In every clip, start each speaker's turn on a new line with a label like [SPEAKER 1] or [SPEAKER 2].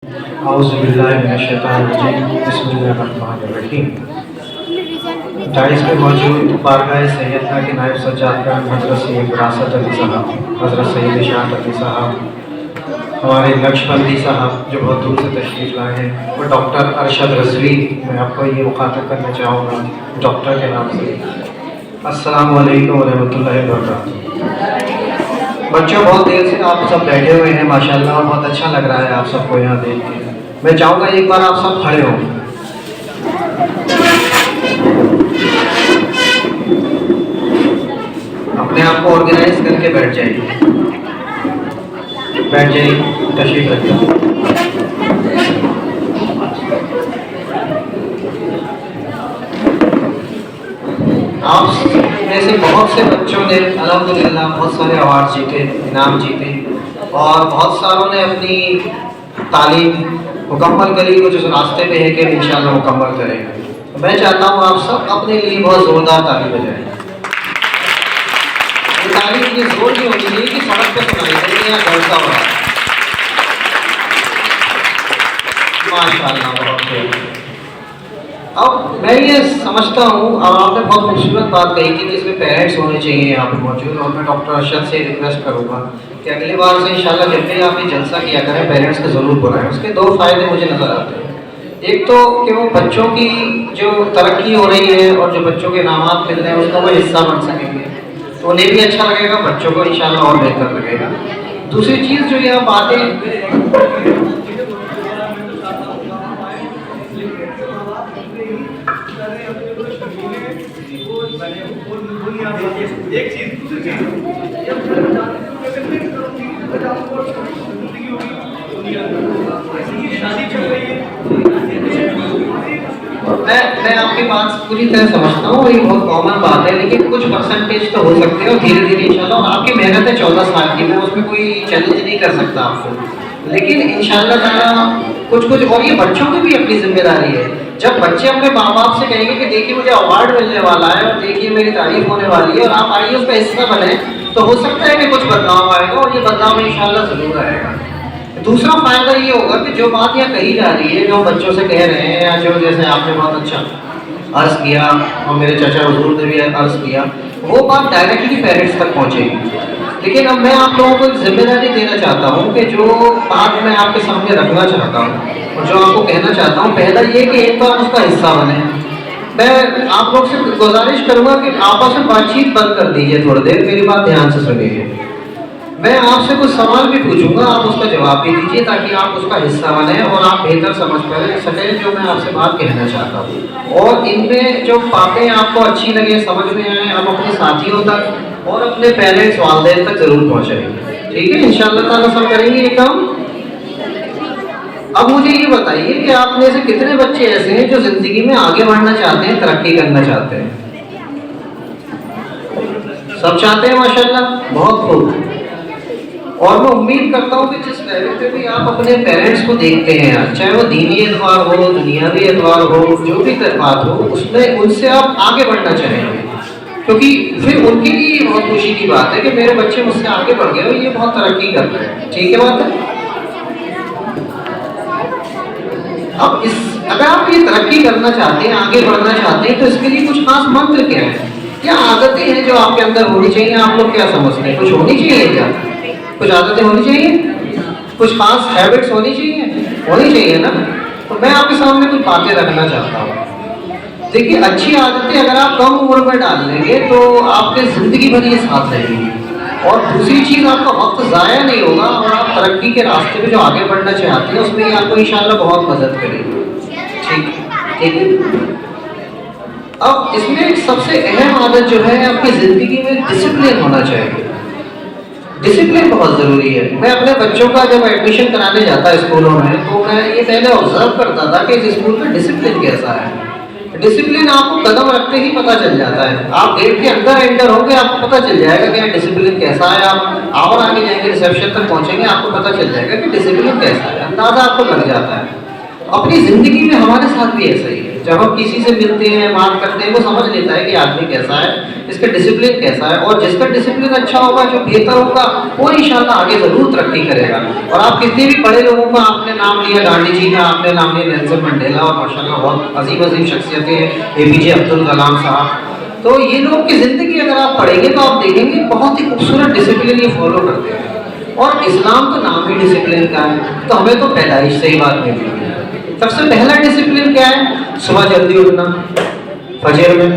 [SPEAKER 1] बिस्मिल्लाहिर्रहमानिर्रहीम। डाइस पे मौजूद बारगाह सैयद की नायब सज्जादगान हज़रत सैयद विरासत अली साहब, हज़रत सैयद इशाअत अली साहब, हमारे नक्शबंदी साहब जो बहुत दूर से तशरीफ़ लाए हैं, और डॉक्टर अरशद रज़वी, मैं आपको ये मुखातब करना चाहूँगा डॉक्टर के नाम से। अस्सलामु अलैकुम वरहमतुल्लाहि वबरकातुहू। बच्चों, बहुत देर से आप सब बैठे हुए हैं माशाल्लाह, और बहुत अच्छा लग रहा है आप सबको यहाँ देख के। मैं चाहूँगा एक बार आप सब खड़े हों। अपने आप को ऑर्गेनाइज करके बैठ जाइए, तशरीफ रखिए। आप में से बहुत से बच्चों ने अल्हम्दुलिल्लाह बहुत सारे अवार्ड जीते, इनाम जीते, और बहुत सारों ने अपनी तालीम मुकम्मल करी, कुछ उस रास्ते पे है कि इंशाअल्लाह मुकम्मल करेंगे। मैं चाहता हूँ आप सब अपने लिए बहुत ज़ोरदार ताली बजाएं। ये ताली इतनी जोर की होनी चाहिए कि सड़क पे सुनाई दे या गलता हुआ। माशाअल्लाह, बहुत खूब। अब मैं ये समझता हूँ, और आपने बहुत खूबसूरत बात कही कि इसमें पेरेंट्स होने चाहिए यहाँ पे मौजूद, और मैं डॉक्टर अरशद से रिक्वेस्ट करूँगा कि अगली बार से इंशाल्लाह जब भी आप ये जलसा किया करें पेरेंट्स को ज़रूर बुलाएं। उसके दो फ़ायदे मुझे नज़र आते हैं। एक तो कि वो बच्चों की जो तरक्की हो रही है और जो बच्चों के इनामात मिल रहे हैं उसका वो हिस्सा बन सकेंगे, तो उन्हें भी अच्छा लगेगा, बच्चों को इंशाल्लाह और बेहतर लगेगा। दूसरी चीज़ जो यहाँ बातें मैं आपकी बात पूरी तरह समझता हूँ, ये बहुत कॉमन बात है, लेकिन कुछ परसेंटेज तो हो सकते हैं और धीरे धीरे इंशाल्लाह। और आपकी मेहनत है 14 साल की, मैं उसमें कोई चैलेंज नहीं कर सकता आपको, लेकिन इंशाल्लाह ताला कुछ कुछ। और ये बच्चों की भी अपनी जिम्मेदारी है। जब बच्चे अपने माँ बाप से कहेंगे कि देखिए मुझे अवार्ड मिलने वाला है और देखिए मेरी तारीफ होने वाली है, और आप आइए उसका हिस्सा बने, तो हो सकता है कि कुछ बदलाव आएगा, और ये बदलाव इंशाल्लाह ज़रूर आएगा। दूसरा फायदा ये होगा कि जो बात यहाँ कही जा रही है, जो बच्चों से कह रहे हैं, या जो जैसे आपने बहुत अच्छा अर्ज़ किया और मेरे चाचा हुजूर ने भी अर्ज़ किया, वो बात डायरेक्टली पेरेंट्स तक पहुँचेगी। लेकिन अब मैं आप लोगों को एक जिम्मेदारी देना चाहता हूँ कि जो बात मैं आपके सामने रखना चाहता हूँ और जो आपको कहना चाहता हूँ, पहला ये कि एक बार उसका हिस्सा बने। मैं आप लोग से गुजारिश करूँगा कि आपस में बातचीत बंद कर दीजिए थोड़ी देर, मेरी बात ध्यान से सुनिए। मैं आपसे कुछ सवाल भी पूछूंगा, आप उसका जवाब भी दीजिए ताकि आप उसका हिस्सा बने और आप बेहतर समझ पाए सकें जो मैं आपसे बात कहना चाहता हूँ। और इनमें जो बातें आपको अच्छी लगे, समझ में आए, आप अपने साथियों तक और अपने पेरेंट्स वालिदैन तक जरूर पहुँचाएंगे। ठीक है, इंशाअल्लाह ताला सब करेंगे ये काम। अब मुझे ये बताइए कि आप में से कितने बच्चे ऐसे हैं जो जिंदगी में आगे बढ़ना चाहते हैं, तरक्की करना चाहते हैं? सब चाहते हैं माशाल्लाह, बहुत खूब। और मैं उम्मीद करता हूँ कि जिस लेवल पे भी आप अपने पेरेंट्स को देखते हैं, चाहे वो दीनी एतबार हो, दुनियावी एतबार हो, जो भी बात हो, उसमें उनसे आप आगे बढ़ना चाहेंगे, क्योंकि फिर उनके लिए बहुत खुशी की बात है कि मेरे बच्चे मुझसे आगे बढ़ गए और ये बहुत तरक्की कर रहे हैं। ठीक है बात है। अब अगर आप ये तरक्की करना चाहते हैं, आगे बढ़ना चाहते हैं, तो इसके लिए कुछ खास मंत्र क्या है, क्या आदतें हैं जो आपके अंदर होनी चाहिए? आप लोग क्या समझते हैं, कुछ होनी चाहिए क्या? कुछ आदतें होनी चाहिए, कुछ खास हैबिट्स होनी चाहिए ना। तो मैं आपके सामने कुछ बातें रखना चाहता हूँ। देखिए, अच्छी आदतें अगर आप कम उम्र में डाल लेंगे तो आपके ज़िंदगी भर ये साथ रहेंगी, और दूसरी चीज़ आपका वक्त ज़ाया नहीं होगा, और आप तरक्की के रास्ते पे जो आगे बढ़ना चाहते हैं उसमें ये आपको इंशाल्लाह बहुत मदद करेगी। ठीक है। अब इसमें सबसे अहम आदत जो है, आपकी ज़िंदगी में डिसिप्लिन होना चाहिए। डिसिप्लिन बहुत ज़रूरी है। मैं अपने बच्चों का जब एडमिशन कराने जाता स्कूलों में, तो मैं ये पहले ऑब्जर्व करता था कि इस स्कूल में डिसिप्लिन कैसा है। डिसिप्लिन आपको कदम रखते ही पता चल जाता है। आप गेट के अंदर एंटर होंगे, आपको पता चल जाएगा कि डिसिप्लिन कैसा है। आप और आगे जाएंगे, रिसेप्शन तक पहुंचेंगे, आपको पता चल जाएगा कि डिसिप्लिन कैसा है, अंदाजा आपको लग जाता है। अपनी ज़िंदगी में हमारे साथ भी ऐसा ही है। जब हम किसी से मिलते हैं, बात करते हैं, वो समझ लेता है कि आदमी कैसा है, इसका डिसिप्लिन कैसा है, और जिसका डिसिप्लिन अच्छा होगा, जो बेहतर होगा, वो इंशाल्लाह आगे ज़रूर तरक्की करेगा। और आप कितने भी बड़े लोगों का आपने नाम लिया, गांधी जी का आपने नाम लिया, नेल्सन मंडेला, और माशाल्लाह बहुत अजीम अजीम शख्सियतें हैं, APJ अब्दुल कलाम साहब, तो ये लोग की ज़िंदगी अगर आप पढ़ेंगे तो आप देखेंगे बहुत ही खूबसूरत डिसिप्लिन ये फॉलो करते हैं। और इस्लाम तो नाम ही डिसिप्लिन का है, तो हमें तो पैदाइश से ही बात मिली है। सबसे पहला डिसिप्लिन क्या है? सुबह जल्दी उठना। फजर में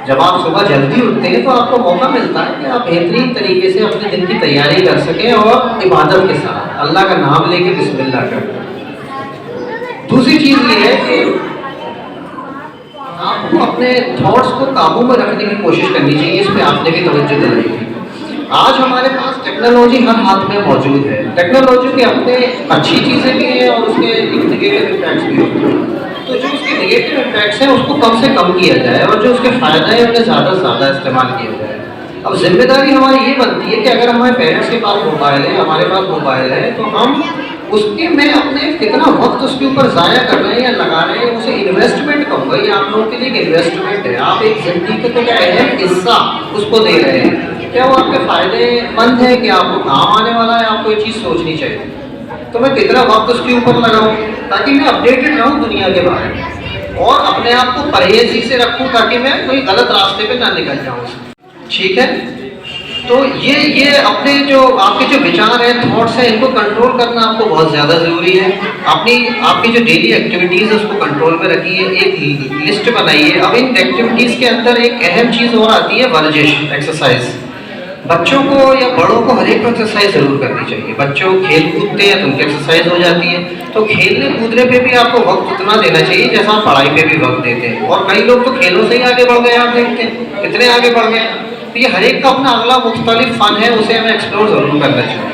[SPEAKER 1] जब आप सुबह जल्दी उठते हैं तो आपको मौका मिलता है कि आप बेहतरीन तरीके से अपने दिन की तैयारी कर सकें और इबादत के साथ अल्लाह का नाम लेके बिस्मिल्लाह करें। दूसरी चीज़ ये है कि आपको अपने थॉट्स को काबू में रखने की कोशिश करनी चाहिए, इस पे आपने भी तवज्जो दिलाई थी। आज हमारे पास टेक्नोलॉजी हर हाथ में मौजूद है। टेक्नोलॉजी के अपने अच्छी चीज़ें भी हैं और उसके नेगेटिव इम्पैक्ट्स भी होते हैं। तो जो उसके नेगेटिव इम्पैक्ट्स हैं उसको कम से कम किया जाए और जो उसके फ़ायदे हैं उन्हें ज़्यादा से ज़्यादा इस्तेमाल किया जाए। अब जिम्मेदारी हमारी ये बनती है कि अगर हमारे पेरेंट्स के पास मोबाइल है, हमारे पास मोबाइल है, तो हम उसके में अपने कितना वक्त उसके ऊपर ज़ाया कर रहे हैं या लगा रहे हैं, उसे इन्वेस्टमेंट कहूँगा। ये आप लोगों के लिए एक इन्वेस्टमेंट है। आप एक ज़िंदगी का क्या अहम हिस्सा उसको दे रहे हैं। क्या वो आपके फ़ायदेमंद है, कि आपको काम आने वाला है? आपको ये चीज़ सोचनी चाहिए। तो मैं कितना वक्त उसके ऊपर लगाऊँ ताकि मैं अपडेटेड रहूँ दुनिया के बारे में, और अपने आप को परहेज़ी से रखूँ ताकि मैं कोई गलत रास्ते पे ना निकल जाऊँ। ठीक है, तो ये अपने जो आपके जो विचार हैं, थॉट्स हैं, इनको कंट्रोल करना आपको बहुत ज़्यादा ज़रूरी है। आपकी जो डेली एक्टिविटीज़ है उसको कंट्रोल में रखिए, एक लिस्ट बनाइए। अब इन एक्टिविटीज़ के अंदर एक अहम चीज़ और आती है वर्जिश, एक्सरसाइज। बच्चों को या बड़ों को हर एक को एक्सरसाइज ज़रूर करनी चाहिए। बच्चों खेल कूदते हैं तो उनकी एक्सरसाइज हो जाती है, तो खेलने कूदने पे भी आपको वक्त उतना देना चाहिए जैसा आप पढ़ाई पे भी वक्त देते हैं। और कई लोग तो खेलों से ही आगे बढ़ गए, आप देखते हैं कितने आगे बढ़ गए। तो ये हर एक का अपना अगला मुख्तलिफ फन है, उसे हमें एक्सप्लोर ज़रूर करना चाहिए।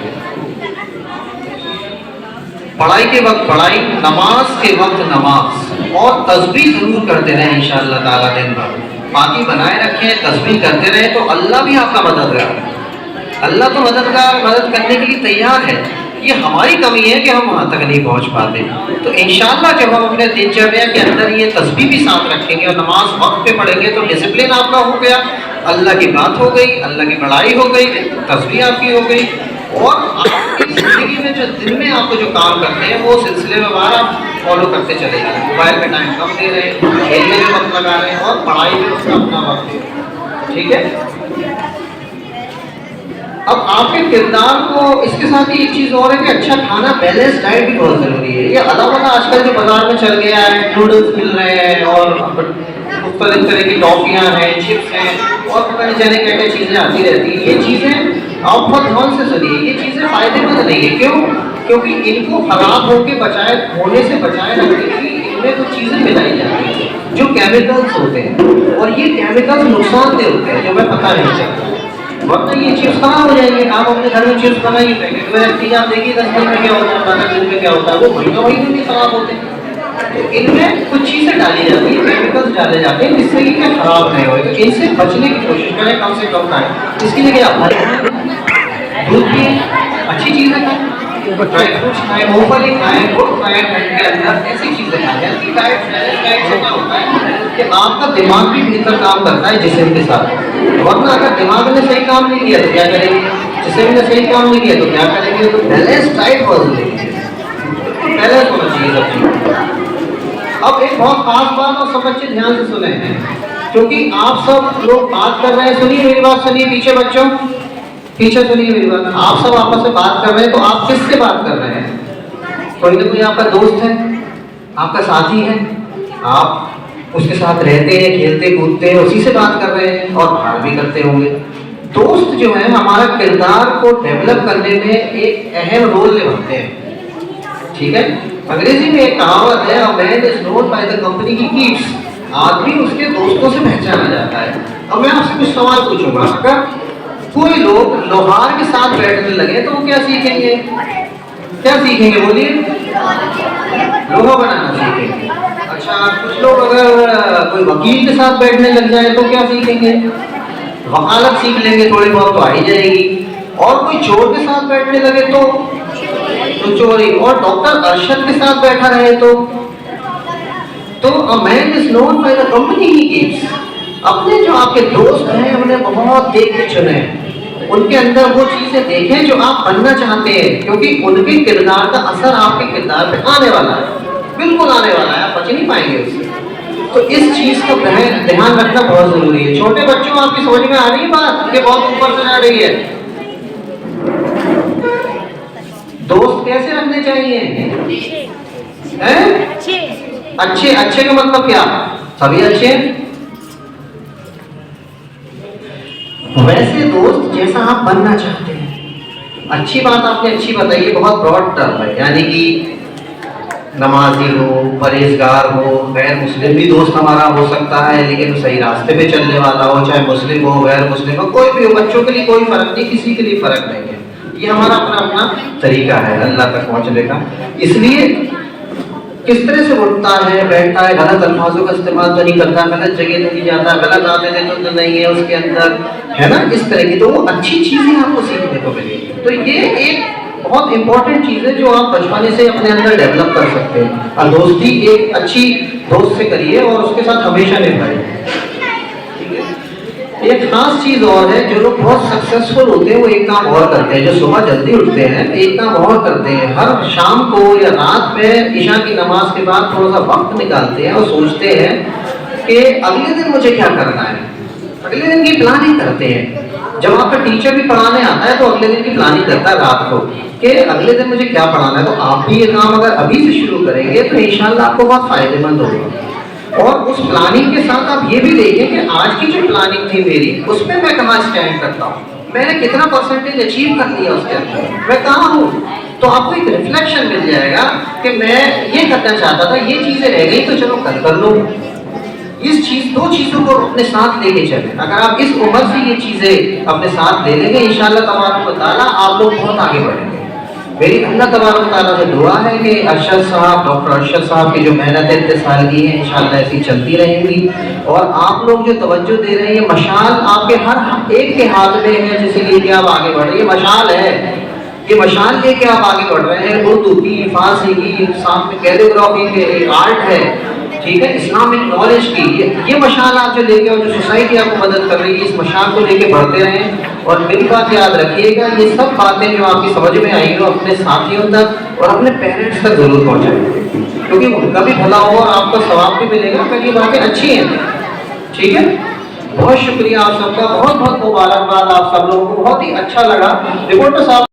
[SPEAKER 1] पढ़ाई के वक्त पढ़ाई, नमाज के वक्त नमाज, और तस्बीह ज़रूर करते रहें इंशाअल्लाह ताला दिन भर। बाकी बनाए रखें, तस्बीह करते रहें तो अल्लाह भी आपका मददगार है। अल्लाह तो मदद करने के लिए तैयार है। ये हमारी कमी है कि हम वहाँ तक नहीं पहुँच पाते। तो इंशाअल्लाह जब हम अपने दिनचर्या के अंदर ये तस्बीह भी साथ रखेंगे और नमाज वक्त पे पढ़ेंगे तो डिसिप्लिन आपका हो गया, अल्लाह की बात हो गई, अल्लाह की बड़ाई हो गई, तस्बीह आपकी हो गई, और आपकी ज़िंदगी में जो दिन में आपको जो काम करते हैं वो सिलसिले में बार आप फॉलो करते चले जा रहे हैं। मोबाइल पे टाइम कम दे रहे हैं, खेलने में वक्त लगा रहे हैं, और पढ़ाई में उसका अपना वक्त दे रहे हैं। ठीक है, अब आपके किरदार को इसके साथ ही एक चीज़ और है कि अच्छा खाना, बैलेंस डाइट भी बहुत ज़रूरी है। ये अलग अलग आजकल जो बाजार में चल गया है, नूडल्स मिल रहे हैं और मुख्तलिफ तरह की टॉफियाँ हैं, चिप्स हैं, और पता नहीं जाने क्या क्या चीज़ें आती रहती हैं। ये चीज़ें आप बहुत ध्यान से सुनिए, ये चीज़ें फ़ायदेमंद नहीं है। क्यों? क्योंकि इनको खराब होने से बचाए रखने के लिए इनमें कुछ चीज़ें मिलाई जाती हैं जो केमिकल्स होते हैं, और ये केमिकल्स नुकसानदेह होते हैं जो हमें पता नहीं चलता। वक्त ये चिप्स खराब हो जाएंगे। आप अपने घर में चिप्स बनाइए, पैकेट में रखिए, आप देखिए 10 दिन में क्या होता है, 15 दिन में क्या होता है, वो महीनों भी खराब होते हैं। तो इनमें कुछ चीज़ें डाली जाती है, केमिकल्स डाले जाते हैं जिससे कि क्या खराब नहीं हो। तो इनसे बचने की कोशिश करें, कम से कम खाएं। इसके लिए क्या दूध पिए, अच्छी चीज़ें खाएं, ड्राई फ्रूट्स खाएं, मूंगफली खाएं, गुड़ खाएं, ठंड के अंदर ऐसी चीज़ें खाएं। हेल्थी डाइट, बैलेंस डाइट से क्या होता है कि आपका दिमाग भी बेहतर काम करता है जिस्म के साथ। वरना अगर दिमाग ने सही काम नहीं किया तो क्या करेंगे, जिस्म ने सही काम नहीं किया तो क्या करेंगे। तो बैलेंस डाइट बहुत ज़रूरी है, बैलेंस होना चाहिए सब चीज़। अब एक बहुत खास बात और सब बच्चे ध्यान से सुने हैं, क्योंकि आप सब लोग बात कर रहे हैं। सुनिए मेरी बात, सुनिए पीछे बच्चों, पीछे सुनिए मेरी बात। आप सब आपस में बात कर रहे हैं, तो आप किससे बात कर रहे हैं? कोई ना कोई आपका दोस्त है, आपका साथी है, आप उसके साथ रहते हैं, खेलते कूदते हैं, उसी से बात कर रहे हैं, और बात भी करते होंगे। दोस्त जो है हमारा किरदार को डेवलप करने में एक अहम रोल निभाते हैं। ठीक है, अंग्रेजी में एक कहावत है, a man is known by the company he keeps. आदमी उसके दोस्तों से पहचाना जाता है। अब मैं आपसे कुछ सवाल पूछूंगा, अगर कोई लोग लोहार के साथ बैठने लगे तो वो क्या सीखेंगे? क्या सीखेंगे बोलिए? लोहा बनाना सीखेंगे। अच्छा, कुछ लोग अगर कोई वकील के साथ बैठने लग जाए तो क्या सीखेंगे? वकालत सीख लेंगे, थोड़ी बहुत तो आ ही जाएगी। और कोई चोर के साथ बैठने लगे तो चोरी, और डॉक्टर अरशद के साथ बैठा रहे तो तो a man is known by the company he keeps. अपने जो आपके दोस्त हैं उन्हें बहुत देख के चुने, उनके अंदर वो चीजें देखें जो आप बनना चाहते हैं, क्योंकि उनके किरदार का असर आपके किरदार पे आने वाला है, बिल्कुल आने वाला है, आप बच नहीं पाएंगे उससे। तो इस चीज का ध्यान रखना बहुत जरूरी है। छोटे बच्चों, आपकी समझ में आ रही है बात कि बहुत ऊपर से आ रही है? दोस्त कैसे रखने चाहिए हैं? अच्छे। अच्छे का मतलब क्या? सभी अच्छे हैं? वैसे दोस्त जैसा आप बनना चाहते हैं। अच्छी बात आपने अच्छी बताई, बहुत ब्रॉड टर्म है, यानी कि नमाजी हो, परहेजगार हो, गैर मुस्लिम भी दोस्त हमारा हो सकता है, लेकिन सही रास्ते पे चलने वाला हो, चाहे मुस्लिम हो गैर मुस्लिम हो, कोई भी हो, बच्चों के लिए कोई फर्क नहीं, किसी के लिए फर्क नहीं है। ये हमारा अपना अपना तरीका है अल्लाह तक पहुंचने का। इसलिए किस तरह से उठता है, बैठता है, गलत अल्फाजों का इस्तेमाल तो नहीं करता, गलत जगह तो नहीं जाता, गलत आदतें तो नहीं है उसके अंदर, है ना, इस तरह की तो वो अच्छी चीजें आपको सीखने को मिलेगी। तो ये एक बहुत इंपॉर्टेंट चीज है जो आप बचपने से अपने अंदर डेवलप कर सकते हैं। और दोस्ती एक अच्छी दोस्त से करिए और उसके साथ हमेशा निभाइए। एक खास चीज और है, जो लोग बहुत सक्सेसफुल होते हैं वो एक काम और करते हैं, जो सुबह जल्दी उठते हैं एक काम और करते हैं, हर शाम को या रात में ईशा की नमाज के बाद थोड़ा सा वक्त निकालते हैं और सोचते हैं कि अगले दिन मुझे क्या करना है, अगले दिन की प्लानिंग करते हैं। जब आपका टीचर भी पढ़ाने आता है तो अगले दिन की प्लानिंग करता है रात को कि अगले दिन मुझे क्या पढ़ाना है। तो आप भी ये काम अगर अभी से शुरू करेंगे तो इंशाल्लाह आपको बहुत फायदेमंद होगा। और उस प्लानिंग के साथ आप ये भी देखें कि आज की जो प्लानिंग थी मेरी, उसमें मैं कहाँ स्टैंड करता हूँ, मैंने कितना परसेंटेज अचीव कर लिया उसके अंदर, मैं कहाँ हूँ। तो आपको एक रिफ्लेक्शन मिल जाएगा कि मैं ये करना चाहता था, ये चीजें रह गई तो चलो कल कर लो। दो चीजों को अपने साथ लेके चले। अगर आप इस उम्र से ये चीजें अपने साथ ले लेंगे इंशाल्लाह तबारक व तआला आप लोग बहुत आगे बढ़ेंगे। मेरी अल्लाह तबारक व तआला से दुआ है कि अरशद साहब, डॉक्टर अरशद साहब की जो मेहनत है इतने साल की है, इंशाल्लाह ऐसी चलती रहेंगी। और आप लोग जो तवज्जो दे रहे हैं, मशाल आपके हर एक के हाथ में है, जिसे लेके आप आगे बढ़ रहे हैं, मशाल है, ये मशाल लेके आप आगे बढ़ रहे हैं। उर्दू की, फारसी की, साथ में कैलीग्राफी के आर्ट है, ठीक है, इस्लामिक नॉलेज की, ये मशाल आप जो लेके और जो सोसाइटी आपको मदद कर रही है, इस मशाल को लेके बढ़ते रहें। और मेरी बात याद रखिएगा, ये सब बातें जो आपकी समझ में आई हो अपने साथियों तक और अपने पेरेंट्स तक जरूर पहुंचाएं, क्योंकि उनका भी भला होगा और आपको सवाब भी मिलेगा अगर ये बातें अच्छी हैं। ठीक है, बहुत शुक्रिया आप सबका, बहुत बहुत मुबारकबाद आप सब लोगों को, बहुत ही अच्छा लगा। रिपोर्टर साहब